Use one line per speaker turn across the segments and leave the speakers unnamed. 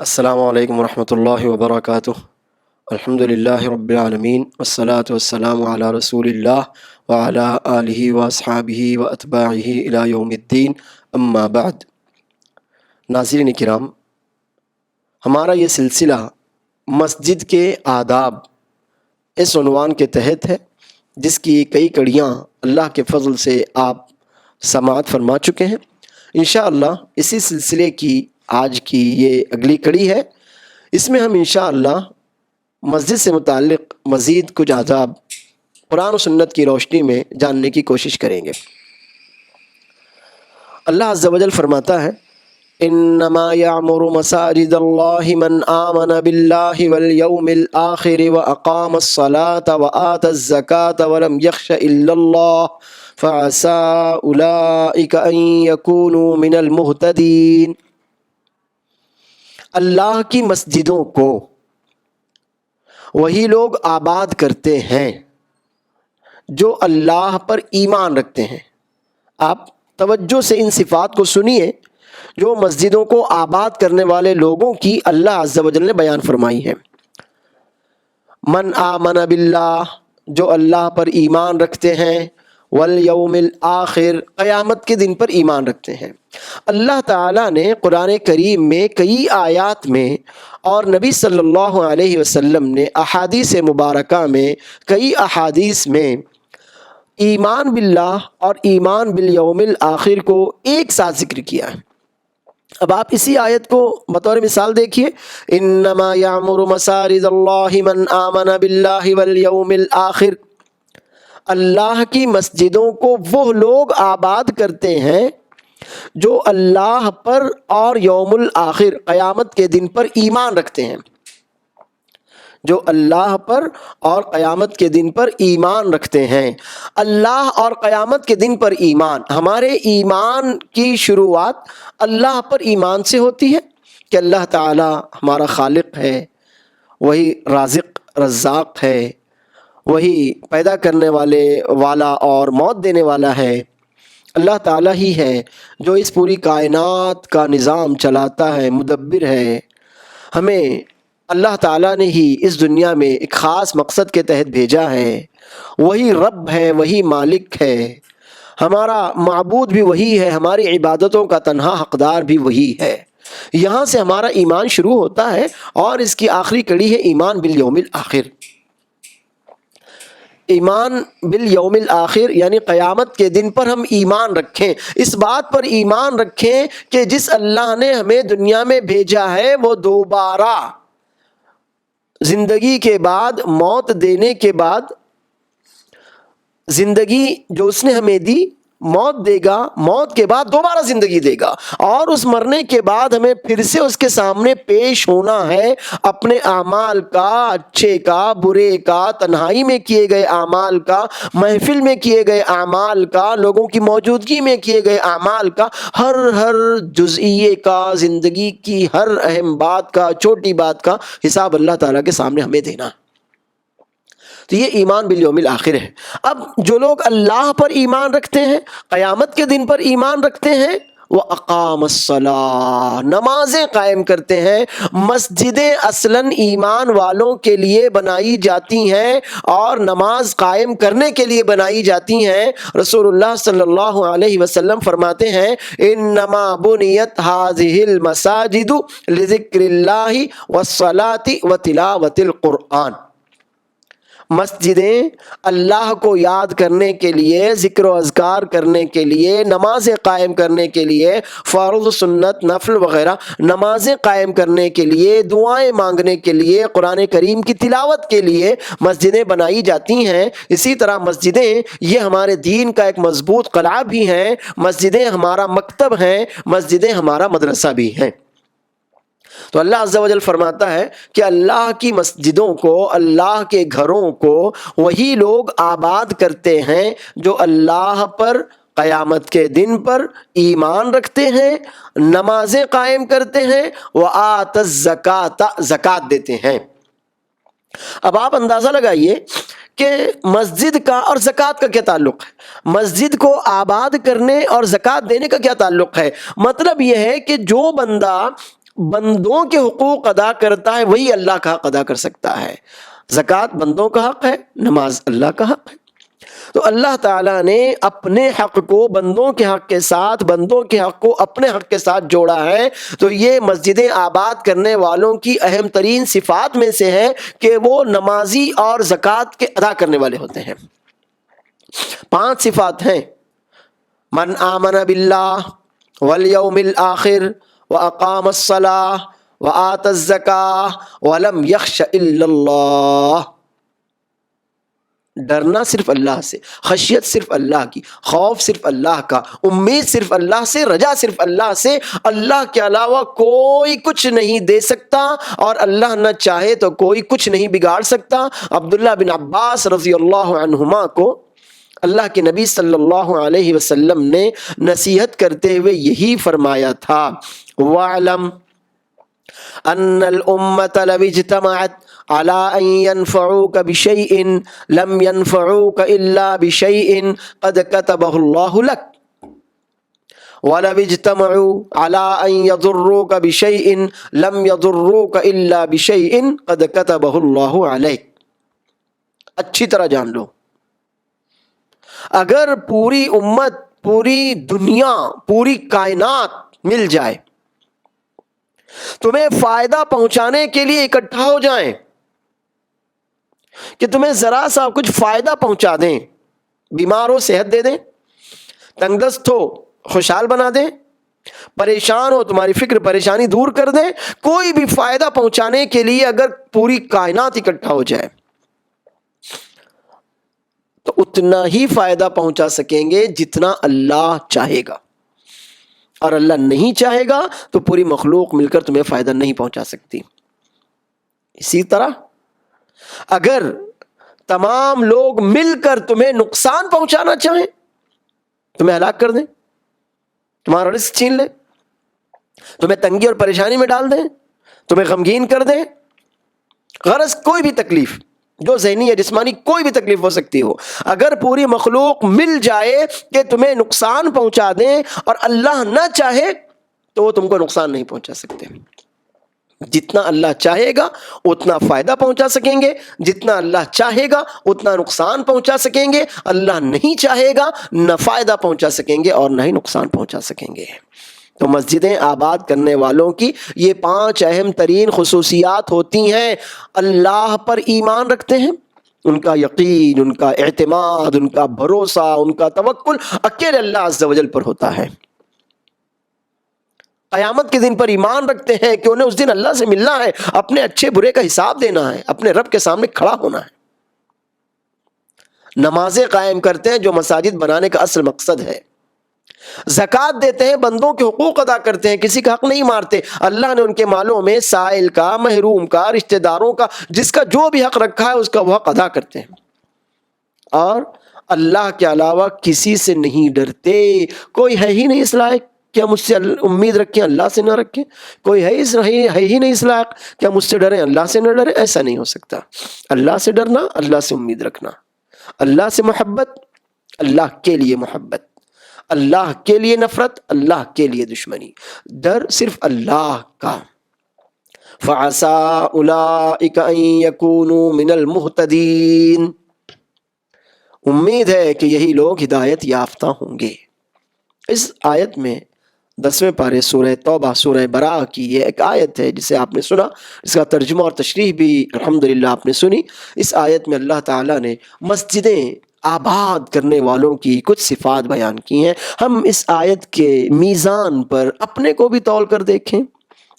السلام علیکم ورحمۃ اللہ وبرکاتہ۔ الحمد للہ رب العالمین والصلاة والسلام علی رسول اللہ وعلی آلہ واصحابہ واتباعہ الی یوم الدین، اما بعد۔ ناظرین کرام، ہمارا یہ سلسلہ مسجد کے آداب اس عنوان کے تحت ہے، جس کی کئی کڑیاں اللہ کے فضل سے آپ سماعت فرما چکے ہیں۔ انشاءاللہ اسی سلسلے کی آج کی یہ اگلی کڑی ہے۔ اس میں ہم انشاءاللہ مسجد سے متعلق مزید کچھ آداب قرآن و سنت کی روشنی میں جاننے کی کوشش کریں گے۔ اللہ عز و جل فرماتا ہے، انما یعمر مساجد اللہ من آمن باللہ والیوم الآخر واقام الصلاة وآت الزکاة ولم یخش الا اللہ فعسى اولئک ان یکونوا من المہتدین۔ اللہ کی مسجدوں کو وہی لوگ آباد کرتے ہیں جو اللہ پر ایمان رکھتے ہیں۔ آپ توجہ سے ان صفات کو سنیے جو مسجدوں کو آباد کرنے والے لوگوں کی اللہ عز و جل نے بیان فرمائی ہے۔ من آمن باللہ، جو اللہ پر ایمان رکھتے ہیں، والیوم الآخر، قیامت کے دن پر ایمان رکھتے ہیں۔ اللہ تعالیٰ نے قرآن کریم میں کئی آیات میں اور نبی صلی اللہ علیہ وسلم نے احادیث مبارکہ میں کئی احادیث میں ایمان باللہ اور ایمان بالیوم الآخر کو ایک ساتھ ذکر کیا ہے۔ اب آپ اسی آیت کو بطور مثال دیکھیے، انما یعمر مساجد اللہ من آمن باللہ والیوم الآخر۔ اللہ کی مسجدوں کو وہ لوگ آباد کرتے ہیں جو اللہ پر اور یوم الآخر، قیامت کے دن پر ایمان رکھتے ہیں۔ جو اللہ پر اور قیامت کے دن پر ایمان رکھتے ہیں۔ اللہ اور قیامت کے دن پر ایمان، ہمارے ایمان کی شروعات اللہ پر ایمان سے ہوتی ہے کہ اللہ تعالی ہمارا خالق ہے، وہی رازق رزاق ہے، وہی پیدا کرنے والا اور موت دینے والا ہے۔ اللہ تعالیٰ ہی ہے جو اس پوری کائنات کا نظام چلاتا ہے، مدبر ہے۔ ہمیں اللہ تعالیٰ نے ہی اس دنیا میں ایک خاص مقصد کے تحت بھیجا ہے۔ وہی رب ہے، وہی مالک ہے، ہمارا معبود بھی وہی ہے، ہماری عبادتوں کا تنہا حقدار بھی وہی ہے۔ یہاں سے ہمارا ایمان شروع ہوتا ہے اور اس کی آخری کڑی ہے ایمان بالیوم الآخر۔ ایمان بالیوم الآخر یعنی قیامت کے دن پر ہم ایمان رکھیں، اس بات پر ایمان رکھیں کہ جس اللہ نے ہمیں دنیا میں بھیجا ہے وہ دوبارہ زندگی کے بعد، موت دینے کے بعد، زندگی جو اس نے ہمیں دی، موت دے گا، موت کے بعد دوبارہ زندگی دے گا، اور اس مرنے کے بعد ہمیں پھر سے اس کے سامنے پیش ہونا ہے، اپنے اعمال کا، اچھے کا، برے کا، تنہائی میں کیے گئے اعمال کا، محفل میں کیے گئے اعمال کا، لوگوں کی موجودگی میں کیے گئے اعمال کا، ہر جزئیے کا، زندگی کی ہر اہم بات کا، چھوٹی بات کا حساب اللہ تعالیٰ کے سامنے ہمیں دینا۔ تو یہ ایمان بالیوم الآخر ہے۔ اب جو لوگ اللہ پر ایمان رکھتے ہیں، قیامت کے دن پر ایمان رکھتے ہیں، وہ اقام الصلاۃ، نمازیں قائم کرتے ہیں۔ مسجدیں اصلاً ایمان والوں کے لیے بنائی جاتی ہیں اور نماز قائم کرنے کے لیے بنائی جاتی ہیں۔ رسول اللہ صلی اللہ علیہ وسلم فرماتے ہیں، انما بنیت هذه المساجد لذکر اللہ والصلاۃ وتلاوۃ القرآن۔ مسجدیں اللہ کو یاد کرنے کے لیے، ذکر و اذکار کرنے کے لیے، نمازیں قائم کرنے کے لیے، فرض، سنت، نفل وغیرہ نمازیں قائم کرنے کے لیے، دعائیں مانگنے کے لیے، قرآن کریم کی تلاوت کے لیے مسجدیں بنائی جاتی ہیں۔ اسی طرح مسجدیں یہ ہمارے دین کا ایک مضبوط قلعہ بھی ہیں، مسجدیں ہمارا مکتب ہیں، مسجدیں ہمارا مدرسہ بھی ہیں۔ تو اللہ عز و جل فرماتا ہے کہ اللہ کی مسجدوں کو، اللہ کے گھروں کو وہی لوگ آباد کرتے ہیں جو اللہ پر، قیامت کے دن پر ایمان رکھتے ہیں، نمازیں قائم کرتے ہیں، وآت الزکاۃ، زکوٰۃ دیتے ہیں۔ اب آپ اندازہ لگائیے کہ مسجد کا اور زکوٰۃ کا کیا تعلق ہے، مسجد کو آباد کرنے اور زکوٰۃ دینے کا کیا تعلق ہے۔ مطلب یہ ہے کہ جو بندہ بندوں کے حقوق ادا کرتا ہے وہی اللہ کا حق ادا کر سکتا ہے۔ زکوٰۃ بندوں کا حق ہے، نماز اللہ کا حق ہے۔ تو اللہ تعالیٰ نے اپنے حق کو بندوں کے حق کے ساتھ، بندوں کے حق کو اپنے حق کے ساتھ جوڑا ہے۔ تو یہ مسجدیں آباد کرنے والوں کی اہم ترین صفات میں سے ہے کہ وہ نمازی اور زکوٰۃ کے ادا کرنے والے ہوتے ہیں۔ 5 صفات ہیں: من آمن باللہ والیوم الآخر واقام الصلاۃ وآت الزکاۃ ولم یخش الا اللہ۔ ڈرنا صرف اللہ سے، خشیت صرف اللہ کی، خوف صرف اللہ کا، امید صرف اللہ سے، رجا صرف اللہ سے۔ اللہ کے علاوہ کوئی کچھ نہیں دے سکتا، اور اللہ نہ چاہے تو کوئی کچھ نہیں بگاڑ سکتا۔ عبداللہ بن عباس رضی اللہ عنہما کو اللہ کے نبی صلی اللہ علیہ وسلم نے نصیحت کرتے ہوئے یہی فرمایا تھا: وَاعْلَمْ أَنَّ الْأُمَّةَ لَوِ اجْتَمَعَتْ عَلَىٰ أَن يَنْفَعُوكَ بِشَيْءٍ لَمْ يَنْفَعُوكَ إِلَّا بِشَيْءٍ قَدْ كَتَبَهُ اللَّهُ لَكَ وَلَوِ اجْتَمَعُوا عَلَىٰ أَن يَضُرُّوكَ بِشَيْءٍ لَمْ يَضُرُّوكَ إِلَّا بِشَيْءٍ قَدْ كَتَبَهُ اللَّهُ عَلَيْكَ۔ اچھی طرح جان لو، اگر پوری امت، پوری دنیا، پوری کائنات مل جائے، تمہیں فائدہ پہنچانے کے لیے اکٹھا ہو جائیں کہ تمہیں ذرا سا کچھ فائدہ پہنچا دیں، بیمار ہو صحت دے دیں، تنگ دست ہو خوشحال بنا دیں، پریشان ہو تمہاری فکر پریشانی دور کر دیں، کوئی بھی فائدہ پہنچانے کے لیے اگر پوری کائنات اکٹھا ہو جائے تو اتنا ہی فائدہ پہنچا سکیں گے جتنا اللہ چاہے گا، اور اللہ نہیں چاہے گا تو پوری مخلوق مل کر تمہیں فائدہ نہیں پہنچا سکتی۔ اسی طرح اگر تمام لوگ مل کر تمہیں نقصان پہنچانا چاہیں، تمہیں ہلاک کر دیں، تمہارا رزق چھین لیں، تمہیں تنگی اور پریشانی میں ڈال دیں، تمہیں غمگین کر دیں، غرض کوئی بھی تکلیف جو ذہنی یا جسمانی کوئی بھی تکلیف ہو سکتی ہو، اگر پوری مخلوق مل جائے کہ تمہیں نقصان پہنچا دیں اور اللہ نہ چاہے تو وہ تم کو نقصان نہیں پہنچا سکتے۔ جتنا اللہ چاہے گا اتنا فائدہ پہنچا سکیں گے، جتنا اللہ چاہے گا اتنا نقصان پہنچا سکیں گے۔ اللہ نہیں چاہے گا نہ فائدہ پہنچا سکیں گے اور نہ ہی نقصان پہنچا سکیں گے۔ تو مسجدیں آباد کرنے والوں کی یہ 5 اہم ترین خصوصیات ہوتی ہیں: اللہ پر ایمان رکھتے ہیں، ان کا یقین، ان کا اعتماد، ان کا بھروسہ، ان کا توکل اکیلے اللہ عز و جل پر ہوتا ہے۔ قیامت کے دن پر ایمان رکھتے ہیں کہ انہیں اس دن اللہ سے ملنا ہے، اپنے اچھے برے کا حساب دینا ہے، اپنے رب کے سامنے کھڑا ہونا ہے۔ نمازیں قائم کرتے ہیں جو مساجد بنانے کا اصل مقصد ہے۔ زکوٰۃ دیتے ہیں، بندوں کے حقوق ادا کرتے ہیں، کسی کا حق نہیں مارتے۔ اللہ نے ان کے مالوں میں سائل کا، محروم کا، رشتہ داروں کا، جس کا جو بھی حق رکھا ہے اس کا وہ حق ادا کرتے ہیں، اور اللہ کے علاوہ کسی سے نہیں ڈرتے۔ کوئی ہے ہی نہیں اس لائق کہ ہم اس سے امید رکھیں، اللہ سے نہ رکھیں۔ کوئی ہے ہی نہیں اس لائق کہ ہم اس سے ڈریں، اللہ سے نہ ڈریں۔ ایسا نہیں ہو سکتا۔ اللہ سے ڈرنا، اللہ سے امید رکھنا، اللہ سے محبت، اللہ کے لیے محبت، اللہ کے لیے نفرت، اللہ کے لیے دشمنی، ڈر صرف اللہ کا۔ فَعَسَىٰ أُولَٰئِكَ أَن يَكُونُوا مِنَ الْمُهْتَدِينَ، امید ہے کہ یہی لوگ ہدایت یافتہ ہوں گے۔ اس آیت میں 10ویں پارے سورہ توبہ، سورہ براءہ کی یہ ایک آیت ہے جسے آپ نے سنا، اس کا ترجمہ اور تشریح بھی الحمدللہ آپ نے سنی۔ اس آیت میں اللہ تعالیٰ نے مسجدیں آباد کرنے والوں کی کچھ صفات بیان کی ہیں۔ ہم اس آیت کے میزان پر اپنے کو بھی تول کر دیکھیں۔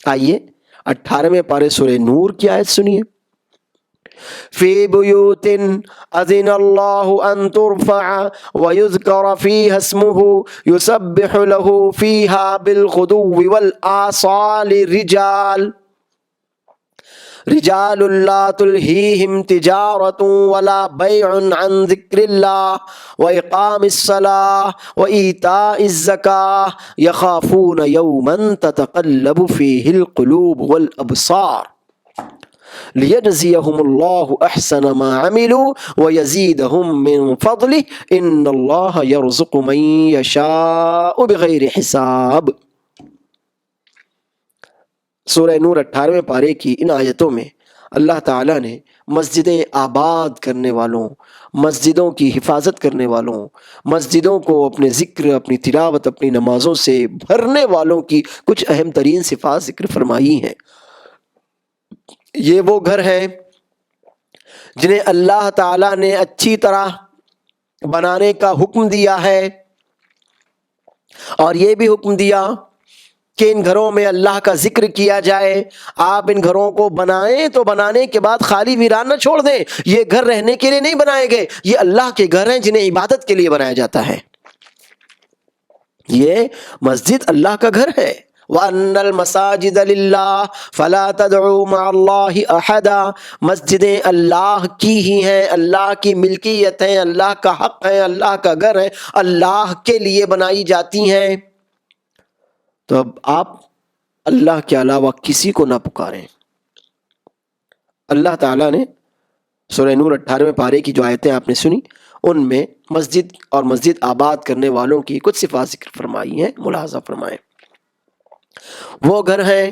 آئیے 18ویں پارے سورہ نور کی آیت سنیے۔ فی بیوت اذن اللہ ان ترفع ویذکر فیہا اسمہ یسبح لہ فیہا بالغدو والآصال رجال لا تلہیہم تجارۃ ولا بیع عن ذکر اللہ وإقام الصلاۃ وإیتاء الزکاۃ یخافون یوما تتقلب فیہ القلوب والابصار لیجزیہم اللہ احسن ما عملوا ویزیدہم من فضلہ ان اللہ یرزق من یشاء بغیر حساب۔ سورہ نور 18ویں پارے کی ان آیتوں میں اللہ تعالیٰ نے مسجدیں آباد کرنے والوں، مسجدوں کی حفاظت کرنے والوں، مسجدوں کو اپنے ذکر، اپنی تلاوت، اپنی نمازوں سے بھرنے والوں کی کچھ اہم ترین صفات ذکر فرمائی ہیں۔ یہ وہ گھر ہیں جنہیں اللہ تعالیٰ نے اچھی طرح بنانے کا حکم دیا ہے، اور یہ بھی حکم دیا کہ ان گھروں میں اللہ کا ذکر کیا جائے۔ آپ ان گھروں کو بنائیں تو بنانے کے بعد خالی ویران نہ چھوڑ دیں۔ یہ گھر رہنے کے لیے نہیں بنائے گئے، یہ اللہ کے گھر ہیں جنہیں عبادت کے لیے بنایا جاتا ہے۔ یہ مسجد اللہ کا گھر ہے۔ وَأَنَّ الْمَسَاجِدَ لِلَّهِ فَلَا تَدْعُوا مَعَ اللَّهِ أَحَدًا، مسجدیں اللہ کی ہی ہیں، اللہ کی ملکیت ہیں، اللہ کا حق ہے، اللہ کا گھر ہے، اللہ کے لیے بنائی جاتی ہیں۔ تو اب آپ اللہ کے علاوہ کسی کو نہ پکاریں۔ اللہ تعالیٰ نے سورہ نور 18ویں پارے کی جو آیتیں آپ نے سنی، ان میں مسجد اور مسجد آباد کرنے والوں کی کچھ صفات ذکر فرمائی ہیں، ملاحظہ فرمائیں۔ وہ گھر ہیں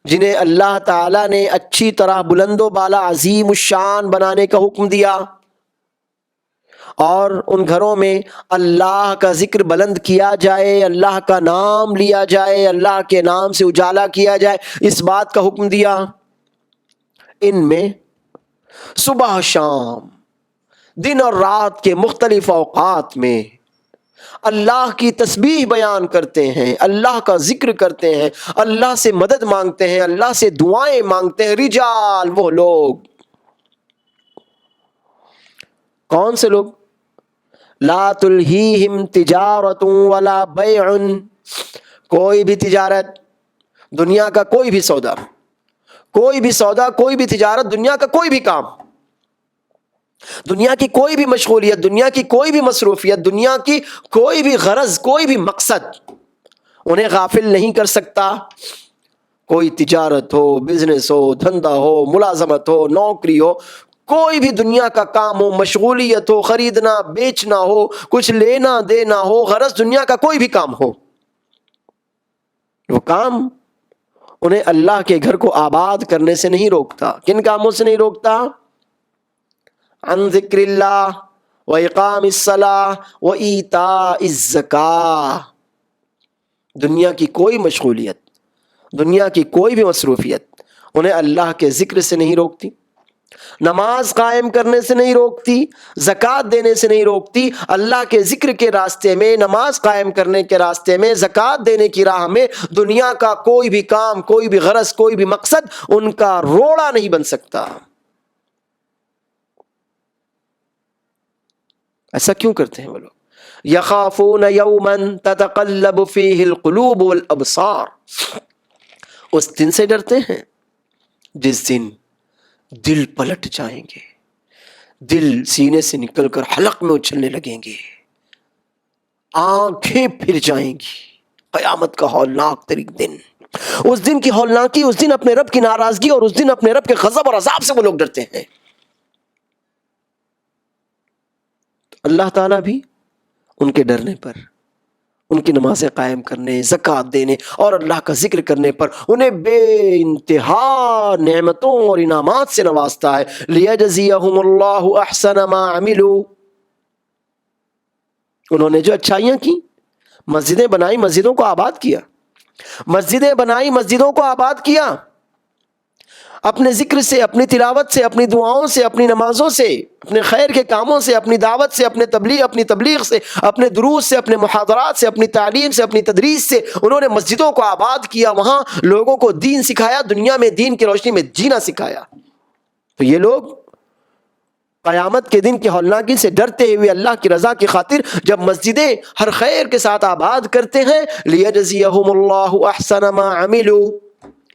جنہیں اللہ تعالیٰ نے اچھی طرح بلند و بالا عظیم الشان بنانے کا حکم دیا، اور ان گھروں میں اللہ کا ذکر بلند کیا جائے، اللہ کا نام لیا جائے، اللہ کے نام سے اجالا کیا جائے، اس بات کا حکم دیا۔ ان میں صبح شام، دن اور رات کے مختلف اوقات میں اللہ کی تسبیح بیان کرتے ہیں، اللہ کا ذکر کرتے ہیں، اللہ سے مدد مانگتے ہیں، اللہ سے دعائیں مانگتے ہیں۔ رجال، وہ لوگ، کون سے لوگ؟ لا تلہیہم تجارت ولا بیع، کوئی بھی تجارت، دنیا کا کوئی بھی سودا، کوئی بھی سودا، کوئی بھی تجارت، دنیا کا کوئی بھی کام، دنیا کی کوئی بھی مشغولیت، دنیا کی کوئی بھی مصروفیت، دنیا کی کوئی بھی غرض، کوئی بھی مقصد انہیں غافل نہیں کر سکتا۔ کوئی تجارت ہو، بزنس ہو، دھندا ہو، ملازمت ہو، نوکری ہو، کوئی بھی دنیا کا کام ہو، مشغولیت ہو، خریدنا بیچنا ہو، کچھ لینا دینا ہو، غرض دنیا کا کوئی بھی کام ہو، وہ کام انہیں اللہ کے گھر کو آباد کرنے سے نہیں روکتا۔ کن کاموں سے نہیں روکتا؟ عن ذکر اللہ وإقام الصلاة وإیتاء الزکاة، دنیا کی کوئی مشغولیت، دنیا کی کوئی بھی مصروفیت انہیں اللہ کے ذکر سے نہیں روکتی، نماز قائم کرنے سے نہیں روکتی، زکوٰۃ دینے سے نہیں روکتی۔ اللہ کے ذکر کے راستے میں، نماز قائم کرنے کے راستے میں، زکوٰۃ دینے کی راہ میں دنیا کا کوئی بھی کام، کوئی بھی غرض، کوئی بھی مقصد ان کا روڑا نہیں بن سکتا۔ ایسا کیوں کرتے ہیں وہ لوگ؟ یخافون یوما تتقلب فیہ القلوب والابصار، اس دن سے ڈرتے ہیں جس دن دل پلٹ جائیں گے، دل سینے سے نکل کر حلق میں اچھلنے لگیں گے، آنکھیں پھر جائیں گی۔ قیامت کا ہولناک ترین دن، اس دن کی ہولناکی، اس دن اپنے رب کی ناراضگی اور اس دن اپنے رب کے غضب اور عذاب سے وہ لوگ ڈرتے ہیں۔ اللہ تعالیٰ بھی ان کے ڈرنے پر، ان کی نمازیں قائم کرنے، زکوٰۃ دینے اور اللہ کا ذکر کرنے پر انہیں بے انتہا نعمتوں اور انعامات سے نوازتا ہے۔ لیجزیہم اللہ احسن ما عملوا، انہوں نے جو اچھائیاں کی، مسجدیں بنائی، مسجدوں کو آباد کیا، مسجدیں بنائی، مسجدوں کو آباد کیا، اپنے ذکر سے، اپنی تلاوت سے، اپنی دعاؤں سے، اپنی نمازوں سے، اپنے خیر کے کاموں سے، اپنی دعوت سے، اپنی تبلیغ سے، اپنے دروس سے، اپنے محاضرات سے، اپنی تعلیم سے، اپنی تدریس سے انہوں نے مسجدوں کو آباد کیا، وہاں لوگوں کو دین سکھایا، دنیا میں دین کی روشنی میں جینا سکھایا۔ تو یہ لوگ قیامت کے دن کی ہولناکی سے ڈرتے ہوئے اللہ کی رضا کی خاطر جب مسجدیں ہر خیر کے ساتھ آباد کرتے ہیں، لیجزیہم اللہ احسن ما عملوا،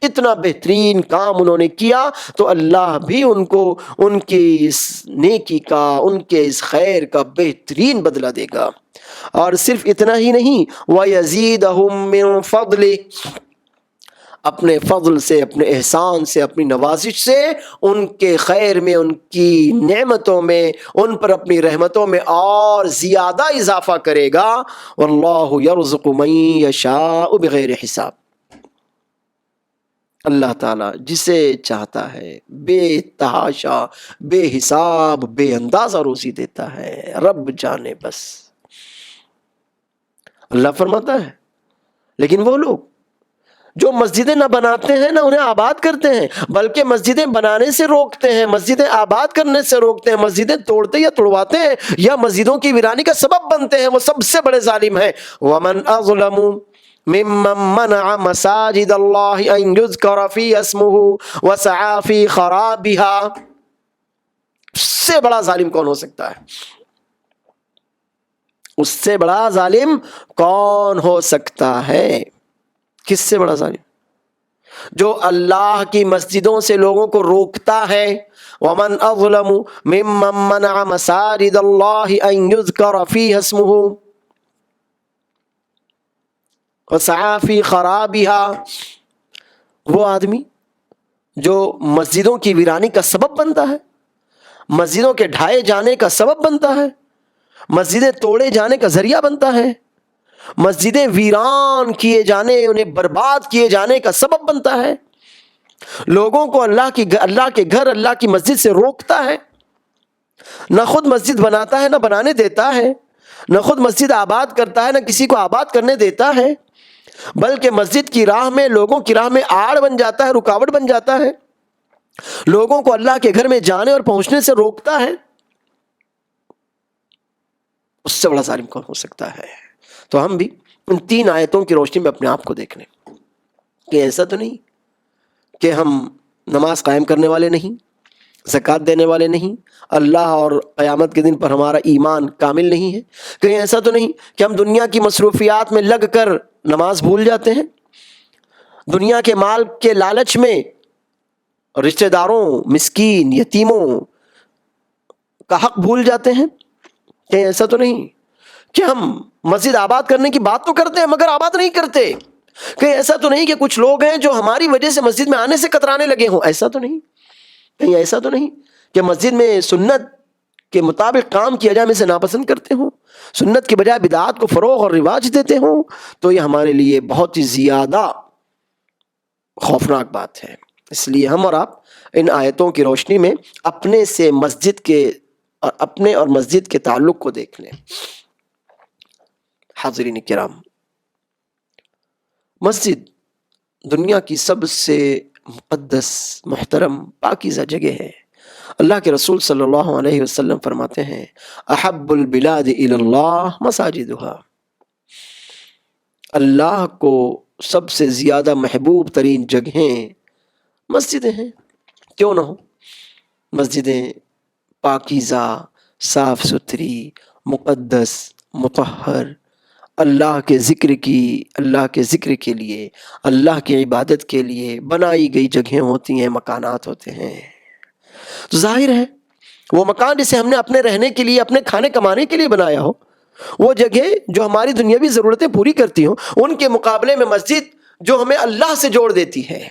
اتنا بہترین کام انہوں نے کیا تو اللہ بھی ان کو ان کی اس نیکی کا، ان کے اس خیر کا بہترین بدلہ دے گا۔ اور صرف اتنا ہی نہیں، وَيَزِيدَهُم مِّن فَضْلِهِ، اپنے فضل سے، اپنے احسان سے، اپنی نوازش سے ان کے خیر میں، ان کی نعمتوں میں، ان پر اپنی رحمتوں میں اور زیادہ اضافہ کرے گا۔ وَاللَّهُ يَرْزُقُ مَن يَشَاءُ بِغَيْرِ حِساب، اللہ تعالیٰ جسے چاہتا ہے بے تحاشا بے حساب بے اندازہ روزی دیتا ہے، رب جانے بس۔ اللہ فرماتا ہے لیکن وہ لوگ جو مسجدیں نہ بناتے ہیں نہ انہیں آباد کرتے ہیں، بلکہ مسجدیں بنانے سے روکتے ہیں، مسجدیں آباد کرنے سے روکتے ہیں، مسجدیں توڑتے یا توڑواتے ہیں یا مسجدوں کی ویرانی کا سبب بنتے ہیں، وہ سب سے بڑے ظالم ہیں۔ وَمَنْ أَظْلَمُ مِمَّنْ مَنَعَ مَسَاجِدَ اللَّهِ أَنْ يُذْكَرَ فِيهِ اسْمُهُ وَسَعَىٰ فِي خَرَابِهَا، اس سے بڑا ظالم کون ہو سکتا ہے؟ اس سے بڑا ظالم کون ہو سکتا ہے؟ کس سے بڑا ظالم؟ جو اللہ کی مسجدوں سے لوگوں کو روکتا ہے۔ وَمَنْ أَظْلَمُ مِمَّنْ مَنَعَ مَسَاجِدَ اللَّهِ أَنْ يُذْكَرَ فِيهَا اسْمُهُ وَسَعَىٰ فِي خَرَابِهَا، وہ آدمی جو مسجدوں کی ویرانی کا سبب بنتا ہے، مسجدوں کے ڈھائے جانے کا سبب بنتا ہے، مسجدیں توڑے جانے کا ذریعہ بنتا ہے، مسجدیں ویران کیے جانے، انہیں برباد کیے جانے کا سبب بنتا ہے، لوگوں کو اللہ کے گھر اللہ کی مسجد سے روکتا ہے، نہ خود مسجد بناتا ہے نہ بنانے دیتا ہے، نہ خود مسجد آباد کرتا ہے نہ کسی کو آباد کرنے دیتا ہے، بلکہ مسجد کی راہ میں، لوگوں کی راہ میں آڑ بن جاتا ہے، رکاوٹ بن جاتا ہے، لوگوں کو اللہ کے گھر میں جانے اور پہنچنے سے روکتا ہے، اس سے بڑا ظالم کون ہو سکتا ہے؟ تو ہم بھی ان 3 آیتوں کی روشنی میں اپنے آپ کو دیکھ لیں کہ ایسا تو نہیں کہ ہم نماز قائم کرنے والے نہیں، زکوٰۃ دینے والے نہیں، اللہ اور قیامت کے دن پر ہمارا ایمان کامل نہیں ہے، کہیں ایسا تو نہیں کہ ہم دنیا کی مصروفیات میں لگ کر نماز بھول جاتے ہیں، دنیا کے مال کے لالچ میں رشتہ داروں، مسکین، یتیموں کا حق بھول جاتے ہیں، کہیں ایسا تو نہیں کہ ہم مسجد آباد کرنے کی بات تو کرتے ہیں مگر آباد نہیں کرتے، کہیں ایسا تو نہیں کہ کچھ لوگ ہیں جو ہماری وجہ سے مسجد میں آنے سے کترانے لگے ہوں، ایسا تو نہیں، کہیں ایسا تو نہیں کہ مسجد میں سنت کے مطابق کام کیا جائے ہم اسے ناپسند کرتے ہوں، سنت کے بجائے بدعات کو فروغ اور رواج دیتے ہوں، تو یہ ہمارے لیے بہت ہی زیادہ خوفناک بات ہے۔ اس لیے ہم اور آپ ان آیتوں کی روشنی میں اپنے سے مسجد کے اور اپنے اور مسجد کے تعلق کو دیکھ لیں۔ حاضرین کرام، مسجد دنیا کی سب سے مقدس، محترم، پاکیزہ جگہ ہے۔ اللہ کے رسول صلی اللہ علیہ وسلم فرماتے ہیں احب البلاد الی اللہ مساجدها، اللہ کو سب سے زیادہ محبوب ترین جگہیں مسجدیں ہیں، کیوں نہ ہو؟ مسجدیں پاکیزہ، صاف ستھری، مقدس، مطہر، اللہ کے ذکر کے لیے، اللہ کی عبادت کے لیے بنائی گئی جگہیں ہوتی ہیں، مکانات ہوتے ہیں۔ تو ظاہر ہے وہ مکان جسے ہم نے اپنے رہنے کے لیے، اپنے کھانے کمانے کے لیے بنایا ہو، وہ جگہ جو ہماری دنیاوی ضرورتیں پوری کرتی ہوں، ان کے مقابلے میں مسجد جو ہمیں اللہ سے جوڑ دیتی ہے،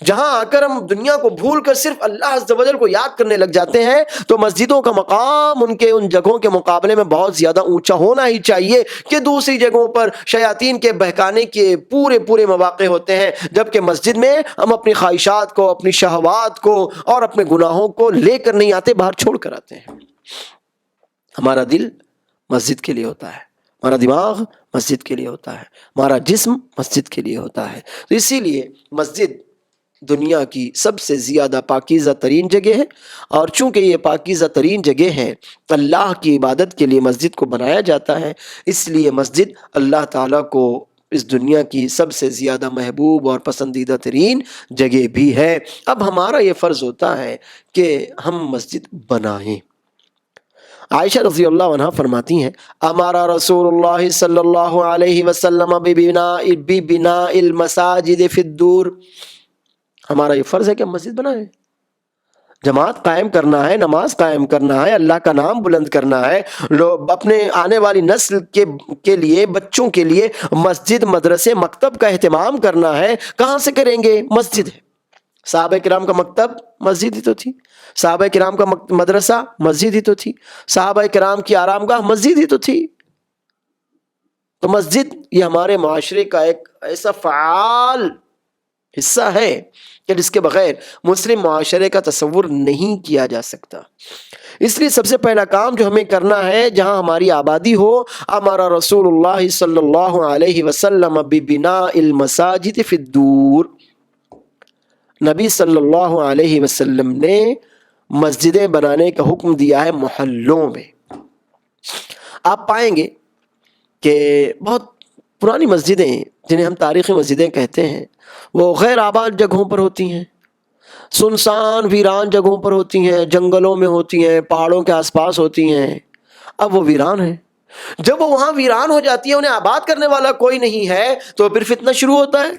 جہاں آ کر ہم دنیا کو بھول کر صرف اللہ عز و جل کو یاد کرنے لگ جاتے ہیں، تو مسجدوں کا مقام ان جگہوں کے مقابلے میں بہت زیادہ اونچا ہونا ہی چاہیے کہ دوسری جگہوں پر شیاطین کے بہکانے کے پورے مواقع ہوتے ہیں، جبکہ مسجد میں ہم اپنی خواہشات کو، اپنی شہوات کو اور اپنے گناہوں کو لے کر نہیں آتے، باہر چھوڑ کر آتے ہیں۔ ہمارا دل مسجد کے لیے ہوتا ہے، ہمارا دماغ مسجد کے لیے ہوتا ہے، ہمارا جسم مسجد کے لیے ہوتا ہے۔ تو اسی لیے مسجد دنیا کی سب سے زیادہ پاکیزہ ترین جگہ ہے، اور چونکہ یہ پاکیزہ ترین جگہ ہے، اللہ کی عبادت کے لیے مسجد کو بنایا جاتا ہے، اس لیے مسجد اللہ تعالیٰ کو اس دنیا کی سب سے زیادہ محبوب اور پسندیدہ ترین جگہ بھی ہے۔ اب ہمارا یہ فرض ہوتا ہے کہ ہم مسجد بنائیں۔ عائشہ رضی اللہ عنہ فرماتی ہیں ہمارا رسول اللہ صلی اللہ علیہ وسلم ببناء المساجد فی الدور، ہمارا یہ فرض ہے کہ ہم مسجد بنائیں، جماعت قائم کرنا ہے، نماز قائم کرنا ہے، اللہ کا نام بلند کرنا ہے، لوگ اپنے آنے والی نسل کے لیے، بچوں کے لیے مسجد، مدرسے، مکتب کا اہتمام کرنا ہے۔ کہاں سے کریں گے؟ مسجد ہے۔ صحابہ کرام کا مکتب مسجد ہی تو تھی، صحابہ کرام کا مدرسہ مسجد ہی تو تھی، صحابہ کرام کی آرامگاہ مسجد ہی تو تھی۔ تو مسجد یہ ہمارے معاشرے کا ایک ایسا فعال حصہ ہے کہ جس کے بغیر مسلم معاشرے کا تصور نہیں کیا جا سکتا۔ اس لیے سب سے پہلا کام جو ہمیں کرنا ہے، جہاں ہماری آبادی ہو، ہمارا رسول اللہ صلی اللہ علیہ وسلم ببناء المساجد فی الدور، نبی صلی اللہ علیہ وسلم نے مسجدیں بنانے کا حکم دیا ہے محلوں میں۔ آپ پائیں گے کہ بہت پرانی مسجدیں جنہیں ہم تاریخی مسجدیں کہتے ہیں وہ غیر آباد جگہوں پر ہوتی ہیں، سنسان ویران جگہوں پر ہوتی ہیں، جنگلوں میں ہوتی ہیں، پہاڑوں کے آس پاس ہوتی ہیں۔ اب وہ ویران ہیں، جب وہ وہاں ویران ہو جاتی ہیں، انہیں آباد کرنے والا کوئی نہیں ہے، تو پھر فتنہ شروع ہوتا ہے۔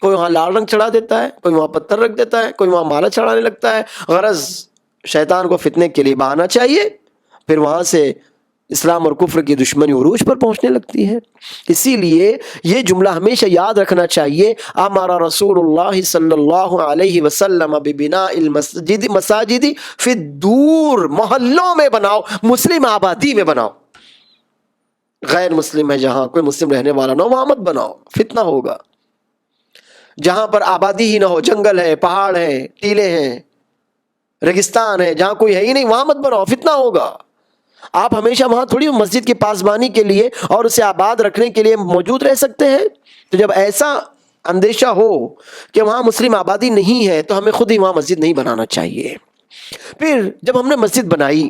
کوئی وہاں لال رنگ چڑھا دیتا ہے، کوئی وہاں پتھر رکھ دیتا ہے، کوئی وہاں مالا چڑھانے لگتا ہے، غرض شیطان کو فتنے کے لیے بہانا چاہیے، پھر وہاں سے اسلام اور کفر کی دشمنی عروج پر پہنچنے لگتی ہے۔ اسی لیے یہ جملہ ہمیشہ یاد رکھنا چاہیے، ہمارا رسول اللہ صلی اللہ علیہ وسلم ببناء المساجد فی الدور، محلوں میں بناؤ، مسلم آبادی میں بناؤ۔ غیر مسلم ہے جہاں کوئی مسلم رہنے والا نہ ہو وہاں مت بناؤ، فتنہ ہوگا۔ جہاں پر آبادی ہی نہ ہو، جنگل ہے، پہاڑ ہے، ٹیلے ہیں، ریگستان ہے، جہاں کوئی ہے ہی نہیں وہاں مت بناؤ، فتنہ ہوگا۔ آپ ہمیشہ وہاں تھوڑی مسجد کی پاسبانی کے لیے اور اسے آباد رکھنے کے لیے موجود رہ سکتے ہیں۔ تو جب ایسا اندیشہ ہو کہ وہاں مسلم آبادی نہیں ہے تو ہمیں خود ہی وہاں مسجد نہیں بنانا چاہیے۔ پھر جب ہم نے مسجد بنائی،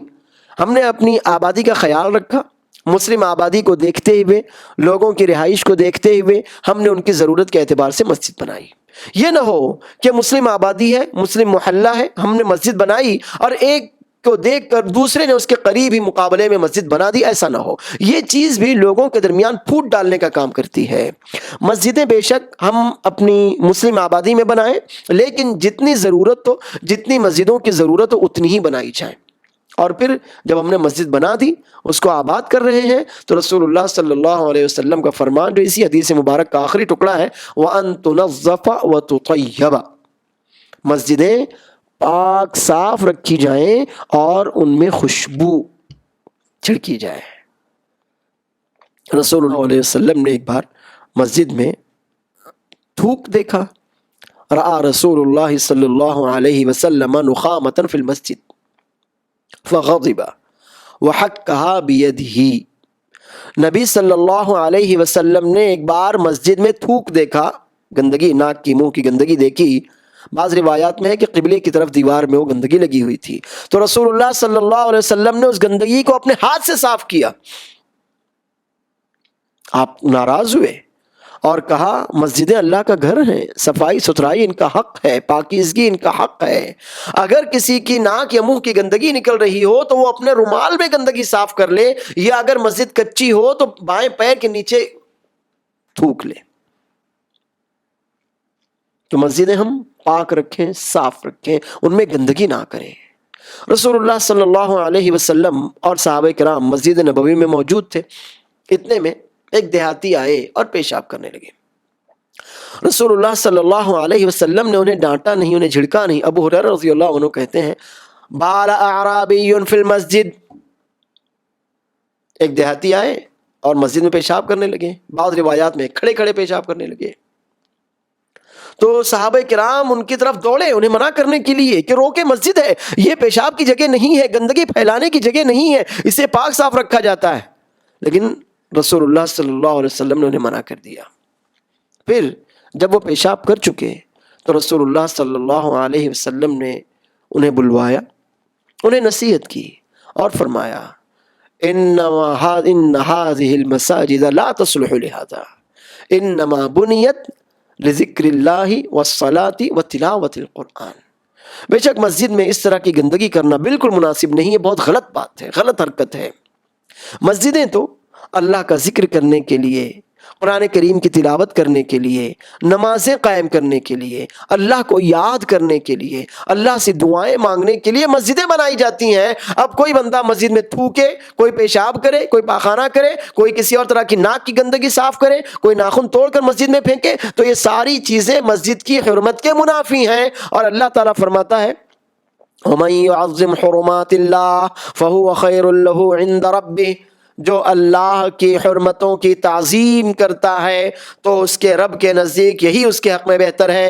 ہم نے اپنی آبادی کا خیال رکھا، مسلم آبادی کو دیکھتے ہوئے، لوگوں کی رہائش کو دیکھتے ہوئے ہم نے ان کی ضرورت کے اعتبار سے مسجد بنائی۔ یہ نہ ہو کہ مسلم آبادی ہے، مسلم محلہ ہے، ہم نے مسجد بنائی اور ایک کو دیکھ کر دوسرے نے اس کے قریب ہی مقابلے میں مسجد بنا دی، ایسا نہ ہو۔ یہ چیز بھی لوگوں کے درمیان پھوٹ ڈالنے کا کام کرتی ہے۔ مسجدیں بے شک ہم اپنی مسلم آبادی میں بنائیں، لیکن جتنی ضرورت ہو، جتنی مسجدوں کی ضرورت ہو اتنی ہی بنائی جائیں۔ اور پھر جب ہم نے مسجد بنا دی، اس کو آباد کر رہے ہیں، تو رسول اللہ صلی اللہ علیہ وسلم کا فرمان جو اسی حدیث مبارک کا آخری ٹکڑا ہے، وَأَن تُنَظَّفَ وَتُطَيَّبَ، مسجدیں پاک صاف رکھی جائیں اور ان میں خوشبو چھڑکی جائے۔ رسول اللہ علیہ وسلم نے ایک بار مسجد میں تھوک دیکھا، رأى رسول اللہ صلی اللہ علیہ وسلم نخامة فی المسجد فغضب وحکها بیدہ، نبی صلی اللہ علیہ وسلم نے ایک بار مسجد میں تھوک دیکھا، گندگی، ناک کی، منہ کی گندگی دیکھی۔ بعض روایات میں ہے کہ قبلے کی طرف دیوار میں وہ گندگی لگی ہوئی تھی، تو رسول اللہ صلی اللہ علیہ وسلم نے اس گندگی کو اپنے ہاتھ سے صاف کیا۔ آپ ناراض ہوئے اور کہا مسجدیں اللہ کا گھر ہیں، صفائی ستھرائی ان کا حق ہے، پاکیزگی ان کا حق ہے۔ اگر کسی کی ناک یا منہ کی گندگی نکل رہی ہو تو وہ اپنے رومال میں گندگی صاف کر لے، یا اگر مسجد کچی ہو تو بائیں پیر کے نیچے تھوک لے۔ تو مسجدیں ہم پاک رکھیں، صاف رکھیں، ان میں گندگی نہ کریں۔ رسول اللہ صلی اللہ علیہ وسلم اور صحابہ کرام مسجد نبوی میں موجود تھے، اتنے میں ایک دیہاتی آئے اور پیشاب کرنے لگے۔ رسول اللہ صلی اللہ علیہ وسلم نے انہیں ڈانٹا نہیں، انہیں جھڑکا نہیں۔ ابو ہریرہ رضی اللہ عنہ کہتے ہیں، بال اعرابی فی المسجد، ایک دیہاتی آئے اور مسجد میں پیشاب کرنے لگے، بعض روایات میں کھڑے کھڑے پیشاب کرنے لگے۔ تو صحابہ کرام ان کی طرف دوڑے انہیں منع کرنے کے لیے کہ روکے، مسجد ہے، یہ پیشاب کی جگہ نہیں ہے، گندگی پھیلانے کی جگہ نہیں ہے، اسے پاک صاف رکھا جاتا ہے۔ لیکن رسول اللہ صلی اللہ علیہ وسلم نے انہیں منع کر دیا۔ پھر جب وہ پیشاب کر چکے تو رسول اللہ صلی اللہ علیہ وسلم نے انہیں بلوایا، انہیں نصیحت کی اور فرمایا، ان هذه المساجد لا تصلح لهذا انما بنيت لذکر اللہ والصلاۃ وتلاوت القرآن، بے شک مسجد میں اس طرح کی گندگی کرنا بالکل مناسب نہیں ہے، بہت غلط بات ہے، غلط حرکت ہے۔ مسجدیں تو اللہ کا ذکر کرنے کے لیے، قرآن کریم کی تلاوت کرنے کے لیے، نمازیں قائم کرنے کے لیے، اللہ کو یاد کرنے کے لیے، اللہ سے دعائیں مانگنے کے لیے مسجدیں بنائی جاتی ہیں۔ اب کوئی بندہ مسجد میں تھوکے، کوئی پیشاب کرے، کوئی پاخانہ کرے، کوئی کسی اور طرح کی ناک کی گندگی صاف کرے، کوئی ناخن توڑ کر مسجد میں پھینکے، تو یہ ساری چیزیں مسجد کی حرمت کے منافی ہیں۔ اور اللہ تعالیٰ فرماتا ہے، وَمَن يُعَظِّمْ حُرُمَاتِ اللَّهِ فَهُوَ خَيْرٌ لَهُ عِندَ رَبِّهِ، جو اللہ کی حرمتوں کی تعظیم کرتا ہے تو اس کے رب کے نزدیک یہی اس کے حق میں بہتر ہے۔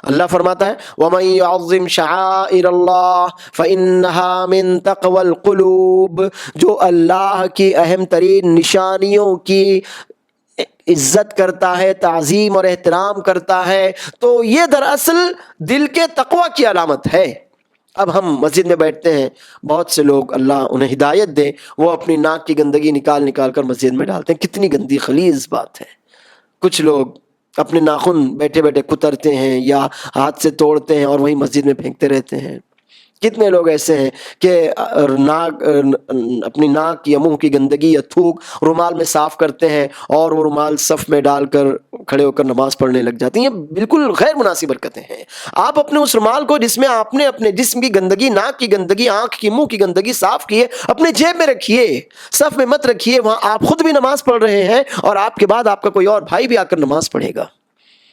اللہ فرماتا ہے وَمَن يَعْظِمْ شَعَائِرَ اللَّهِ فَإِنَّهَا مِن تَقْوَى الْقُلُوبِ، جو اللہ کی اہم ترین نشانیوں کی عزت کرتا ہے، تعظیم اور احترام کرتا ہے، تو یہ دراصل دل کے تقوی کی علامت ہے۔ اب ہم مسجد میں بیٹھتے ہیں، بہت سے لوگ اللہ انہیں ہدایت دے وہ اپنی ناک کی گندگی نکال کر مسجد میں ڈالتے ہیں، کتنی گندی خلیظ بات ہے۔ کچھ لوگ اپنے ناخن بیٹھے بیٹھے کترتے ہیں یا ہاتھ سے توڑتے ہیں اور وہیں مسجد میں پھینکتے رہتے ہیں۔ کتنے لوگ ایسے ہیں کہ اپنی ناک یا منہ کی گندگی یا تھوک رومال میں صاف کرتے ہیں اور وہ رومال صف میں ڈال کر کھڑے ہو کر نماز پڑھنے لگ جاتی ہیں۔ یہ بالکل غیر مناسب حرکتیں ہیں۔ آپ اپنے اس رومال کو جس میں آپ نے اپنے جسم کی گندگی، ناک کی گندگی، آنکھ کی، منہ کی گندگی صاف کی ہے، اپنے جیب میں رکھیے، صف میں مت رکھیے۔ وہاں آپ خود بھی نماز پڑھ رہے ہیں اور آپ کے بعد آپ کا کوئی اور بھائی بھی آ کر نماز پڑھے گا۔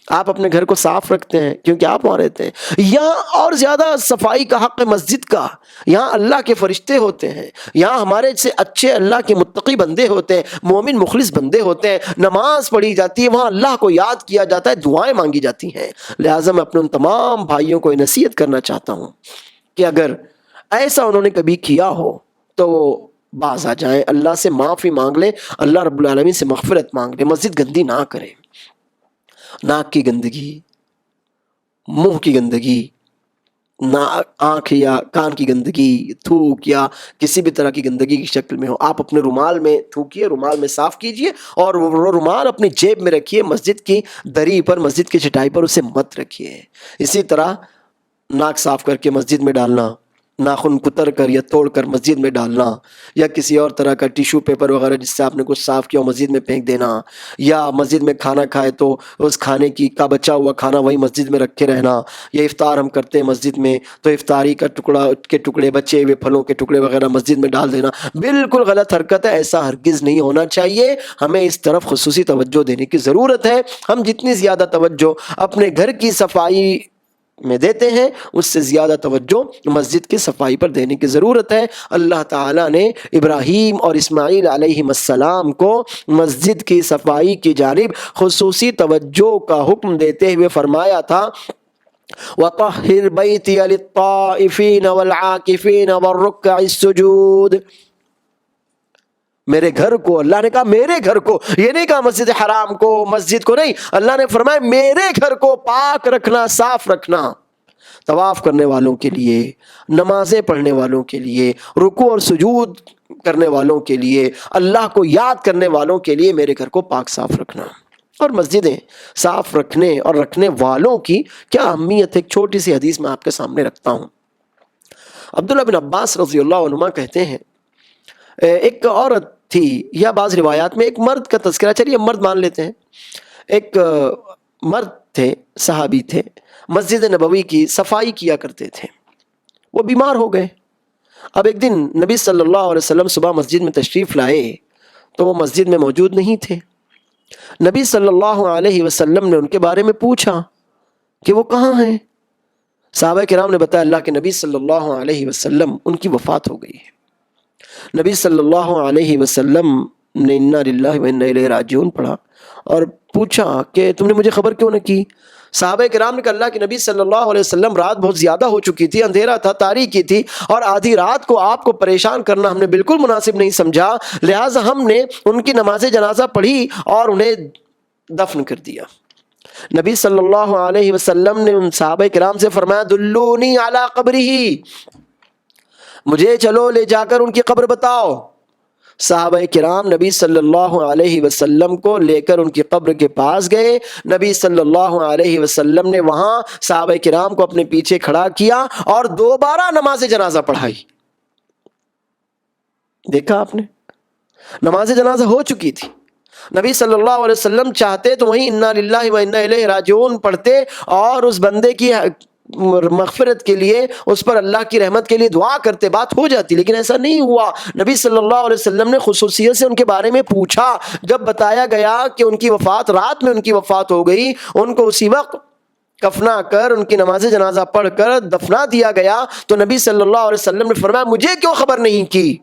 آپ اپنے گھر کو صاف رکھتے ہیں کیونکہ آپ وہاں رہتے ہیں۔ یہاں اور زیادہ صفائی کا حق ہے مسجد کا۔ یہاں اللہ کے فرشتے ہوتے ہیں، یہاں ہمارے سے اچھے اللہ کے متقی بندے ہوتے ہیں، مومن مخلص بندے ہوتے ہیں، نماز پڑھی جاتی ہے، وہاں اللہ کو یاد کیا جاتا ہے، دعائیں مانگی جاتی ہیں۔ لہٰذا میں اپنے ان تمام بھائیوں کو نصیحت کرنا چاہتا ہوں کہ اگر ایسا انہوں نے کبھی کیا ہو تو وہ باز آ جائیں، اللہ سے معافی مانگ لیں، اللہ رب العالمین سے مغفرت مانگ لیں، مسجد گندی نہ کریں۔ ناک کی گندگی، منہ کی گندگی، آنکھ یا کان کی گندگی، تھوک یا کسی بھی طرح کی گندگی کی شکل میں ہو، آپ اپنے رومال میں تھوکیے، رومال میں صاف کیجئے اور وہ رومال اپنی جیب میں رکھیے، مسجد کی دری پر، مسجد کی چٹائی پر اسے مت رکھیے۔ اسی طرح ناک صاف کر کے مسجد میں ڈالنا، ناخن کتر کر یا توڑ کر مسجد میں ڈالنا، یا کسی اور طرح کا ٹیشو پیپر وغیرہ جس سے آپ نے کچھ صاف کیا ہو مسجد میں پھینک دینا، یا مسجد میں کھانا کھائے تو اس کھانے کا بچا ہوا کھانا وہی مسجد میں رکھے رہنا، یا افطار ہم کرتے ہیں مسجد میں تو افطاری کا ٹکڑے بچے ہوئے پھلوں کے ٹکڑے وغیرہ مسجد میں ڈال دینا، بالکل غلط حرکت ہے، ایسا ہرگز نہیں ہونا چاہیے۔ ہمیں اس طرف خصوصی توجہ دینے کی ضرورت ہے۔ ہم جتنی زیادہ توجہ اپنے گھر کی صفائی میں دیتے ہیں اس سے زیادہ توجہ مسجد کی صفائی پر دینے کی ضرورت ہے۔ اللہ تعالیٰ نے ابراہیم اور اسماعیل علیہ السلام کو مسجد کی صفائی کی جانب خصوصی توجہ کا حکم دیتے ہوئے فرمایا تھا وَطَهِّرْ بَيْتِيَ لِلطَّائِفِينَ وَالْعَاكِفِينَ وَالرُّكَّعِ السُّجُودِ، میرے گھر کو، اللہ نے کہا میرے گھر کو، یہ نہیں کہا مسجد حرام کو، مسجد کو نہیں، اللہ نے فرمایا میرے گھر کو پاک رکھنا، صاف رکھنا، طواف کرنے والوں کے لیے، نمازیں پڑھنے والوں کے لیے، رکوع اور سجود کرنے والوں کے لیے، اللہ کو یاد کرنے والوں کے لیے میرے گھر کو پاک صاف رکھنا۔ اور مسجدیں صاف رکھنے اور رکھنے والوں کی کیا اہمیت ہے، ایک چھوٹی سی حدیث میں آپ کے سامنے رکھتا ہوں۔ عبداللہ بن عباس رضی اللہ عنہما کہتے ہیں ایک عورت تھی، یا بعض روایات میں ایک مرد کا تذکرہ، چلیے مرد مان لیتے ہیں، ایک مرد تھے، صحابی تھے، مسجد نبوی کی صفائی کیا کرتے تھے، وہ بیمار ہو گئے۔ اب ایک دن نبی صلی اللہ علیہ وسلم صبح مسجد میں تشریف لائے تو وہ مسجد میں موجود نہیں تھے۔ نبی صلی اللہ علیہ وسلم نے ان کے بارے میں پوچھا کہ وہ کہاں ہیں؟ صحابہ کرام نے بتایا اللہ کے نبی صلی اللہ علیہ وسلم ان کی وفات ہو گئی ہے۔ نبی صلی اللہ علیہ وسلم نے انا للہ و انا الیہ راجعون پڑھا اور پوچھا کہ تم نے مجھے خبر کیوں نہ کی؟ صحابہ کرام نے کہا اللہ کے نبی صلی اللہ علیہ وسلم رات بہت زیادہ ہو چکی تھی، اندھیرا تھا، تاریکی تھی، اور آدھی رات کو آپ کو پریشان کرنا ہم نے بالکل مناسب نہیں سمجھا، لہٰذا ہم نے ان کی نماز جنازہ پڑھی اور انہیں دفن کر دیا۔ نبی صلی اللہ علیہ وسلم نے ان صحابہ کرام سے فرمایا دلونی علی قبرہ، مجھے چلو لے جا کر ان کی قبر بتاؤ۔ صحابہ کرام نبی صلی اللہ علیہ وسلم کو لے کر ان کی قبر کے پاس گئے۔ نبی صلی اللہ علیہ وسلم نے وہاں صحابہ کرام کو اپنے پیچھے کھڑا کیا اور دوبارہ نماز جنازہ پڑھائی۔ دیکھا آپ نے، نماز جنازہ ہو چکی تھی، نبی صلی اللہ علیہ وسلم چاہتے تو وہیں انا للہ و انا الیہ راجعون پڑھتے اور اس بندے کی مغفرت کے لیے، اس پر اللہ کی رحمت کے لیے دعا کرتے، بات ہو جاتی، لیکن ایسا نہیں ہوا۔ نبی صلی اللہ علیہ وسلم نے خصوصیت سے ان کے بارے میں پوچھا، جب بتایا گیا کہ ان کی وفات رات میں ان کی وفات ہو گئی، ان کو اسی وقت کفنا کر ان کی نماز جنازہ پڑھ کر دفنا دیا گیا، تو نبی صلی اللہ علیہ وسلم نے فرمایا مجھے کیوں خبر نہیں کی؟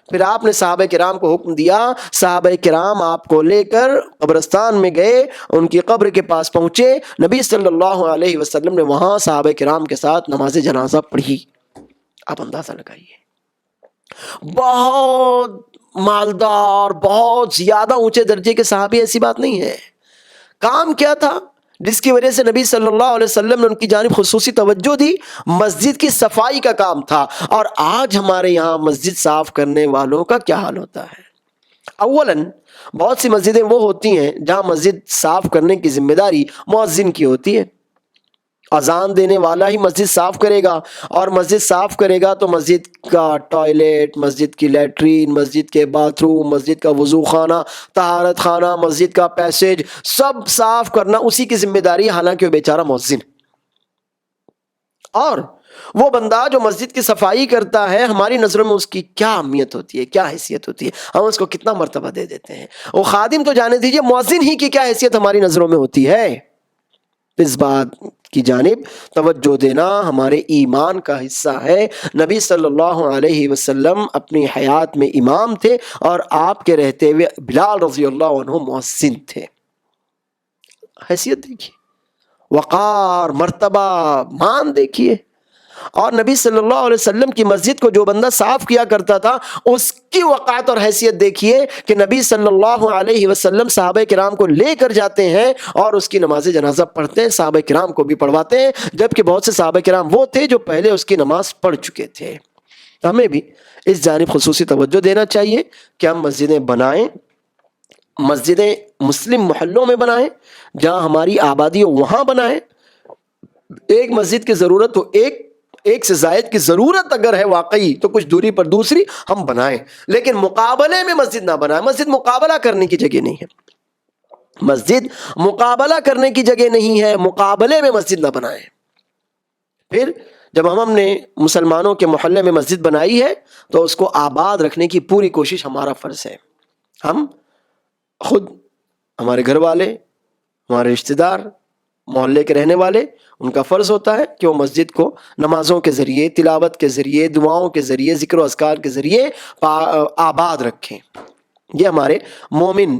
پھر آپ نے صحابہ کرام کو حکم دیا، صحابہ کرام آپ کو لے کر قبرستان میں گئے، ان کی قبر کے پاس پہنچے، نبی صلی اللہ علیہ وسلم نے وہاں صحابہ کرام کے ساتھ نماز جنازہ پڑھی۔ آپ اندازہ لگائیے، بہت مالدار، بہت زیادہ اونچے درجے کے صحابی، ایسی بات نہیں ہے۔ کام کیا تھا جس کی وجہ سے نبی صلی اللہ علیہ وسلم نے ان کی جانب خصوصی توجہ دی؟ مسجد کی صفائی کا کام تھا۔ اور آج ہمارے یہاں مسجد صاف کرنے والوں کا کیا حال ہوتا ہے؟ اولاً بہت سی مسجدیں وہ ہوتی ہیں جہاں مسجد صاف کرنے کی ذمہ داری مؤذن کی ہوتی ہے، اذان دینے والا ہی مسجد صاف کرے گا، اور مسجد صاف کرے گا تو مسجد کا ٹوائلٹ، مسجد کی لیٹرین، مسجد کے باتھ روم، مسجد کا وضو خانہ، طہارت خانہ، مسجد کا پیسیج، سب صاف کرنا اسی کی ذمہ داری، حالانکہ وہ بیچارہ مؤذن۔ اور وہ بندہ جو مسجد کی صفائی کرتا ہے، ہماری نظروں میں اس کی کیا اہمیت ہوتی ہے، کیا حیثیت ہوتی ہے، ہم اس کو کتنا مرتبہ دے دیتے ہیں۔ وہ خادم تو جانے دیجیے، مؤذن ہی کی کیا حیثیت ہماری نظروں میں ہوتی ہے۔ اس بات کی جانب توجہ دینا ہمارے ایمان کا حصہ ہے۔ نبی صلی اللہ علیہ وسلم اپنی حیات میں امام تھے، اور آپ کے رہتے ہوئے بلال رضی اللہ عنہ مؤذن تھے۔ حیثیت دیکھیے، وقار، مرتبہ، مان دیکھیے۔ اور نبی صلی اللہ علیہ وسلم کی مسجد کو جو بندہ صاف کیا کرتا تھا، اس کی وقات اور حیثیت دیکھیے کہ نبی صلی اللہ علیہ وسلم صحابہ کرام کو لے کر جاتے ہیں اور اس کی نماز جنازہ پڑھتے ہیں، صحابہ کرام کو بھی پڑھواتے ہیں، جبکہ بہت سے صحابہ کرام وہ تھے جو پہلے اس کی نماز پڑھ چکے تھے۔ ہمیں بھی اس جانب خصوصی توجہ دینا چاہیے کہ ہم مسجدیں بنائیں، مسجدیں مسلم محلوں میں بنائیں، جہاں ہماری آبادی ہو وہاں بنائیں۔ ایک مسجد کی ضرورت ہو، ایک سے زائد کی ضرورت اگر ہے واقعی، تو کچھ دوری پر دوسری ہم بنائیں، لیکن مقابلے میں مسجد نہ بنائیں۔ مسجد مقابلہ کرنے کی جگہ نہیں ہے، مسجد مقابلہ کرنے کی جگہ نہیں ہے، مقابلے میں مسجد نہ بنائیں۔ پھر جب ہم نے مسلمانوں کے محلے میں مسجد بنائی ہے تو اس کو آباد رکھنے کی پوری کوشش ہمارا فرض ہے۔ ہم خود، ہمارے گھر والے، ہمارے رشتہ دار، محلے کے رہنے والے، ان کا فرض ہوتا ہے کہ وہ مسجد کو نمازوں کے ذریعے، تلاوت کے ذریعے، دعاؤں کے ذریعے، ذکر و اذکار کے ذریعے آباد رکھیں۔ یہ ہمارے مومن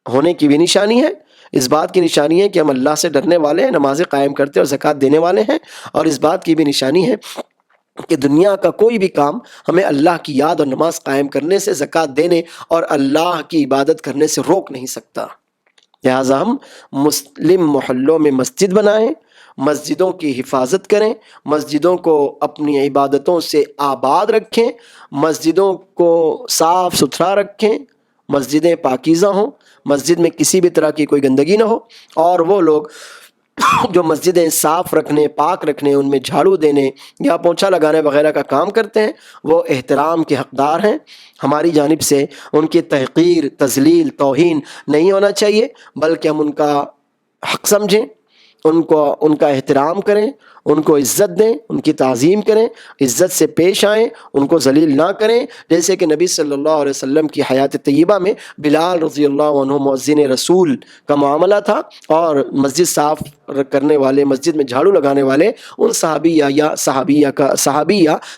ہونے کی بھی نشانی ہے، اس بات کی نشانی ہے کہ ہم اللہ سے ڈرنے والے ہیں، نمازیں قائم کرتے اور زکوٰۃ دینے والے ہیں، اور اس بات کی بھی نشانی ہے کہ دنیا کا کوئی بھی کام ہمیں اللہ کی یاد اور نماز قائم کرنے سے، زکوٰۃ دینے اور اللہ کی عبادت کرنے سے روک نہیں سکتا۔ لہٰذا ہم مسلم محلوں میں مسجد بنائیں، مسجدوں کی حفاظت کریں، مسجدوں کو اپنی عبادتوں سے آباد رکھیں، مسجدوں کو صاف ستھرا رکھیں، مسجدیں پاکیزہ ہوں، مسجد میں کسی بھی طرح کی کوئی گندگی نہ ہو، اور وہ لوگ جو مسجدیں صاف رکھنے، پاک رکھنے، ان میں جھاڑو دینے یا پونچھا لگانے وغیرہ کا کام کرتے ہیں، وہ احترام کے حقدار ہیں۔ ہماری جانب سے ان کی تحقیر، تذلیل، توہین نہیں ہونا چاہیے، بلکہ ہم ان کا حق سمجھیں، ان کا احترام کریں، ان کو عزت دیں، ان کی تعظیم کریں، عزت سے پیش آئیں، ان کو ذلیل نہ کریں، جیسے کہ نبی صلی اللہ علیہ وسلم کی حیات طیبہ میں بلال رضی اللہ عنہ مؤذن رسول کا معاملہ تھا، اور مسجد صاف کرنے والے، مسجد میں جھاڑو لگانے والے ان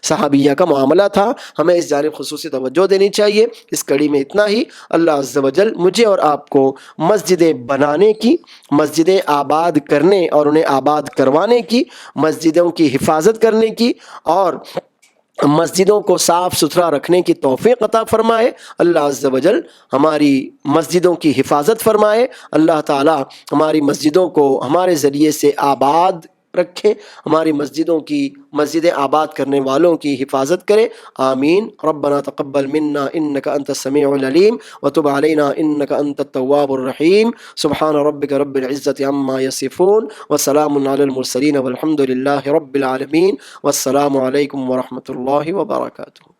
صحابیہ کا معاملہ تھا۔ ہمیں اس جانب خصوصی توجہ دینی چاہیے۔ اس کڑی میں اتنا ہی۔ اللہ عز و جل مجھے اور آپ کو مسجدیں بنانے کی، مسجدیں آباد کرنے اور انہیں آباد کروانے کی، مسجدوں کی حفاظت کرنے کی اور مسجدوں کو صاف ستھرا رکھنے کی توفیق عطا فرمائے۔ اللہ عز و جل ہماری مسجدوں کی حفاظت فرمائے۔ اللہ تعالی ہماری مسجدوں کو ہمارے ذریعے سے آباد رکھے، ہماری مسجدیں آباد کرنے والوں کی حفاظت کرے۔ آمین۔ ربنا تقبل منا انک انت السمیع العلیم وتب علینا انک انت التواب الرحیم۔ سبحان ربک رب العزۃ عما یصفون وسلام علی المرسلین والحمد للہ رب العالمین، والسلام علیکم ورحمۃ اللہ وبرکاتہ۔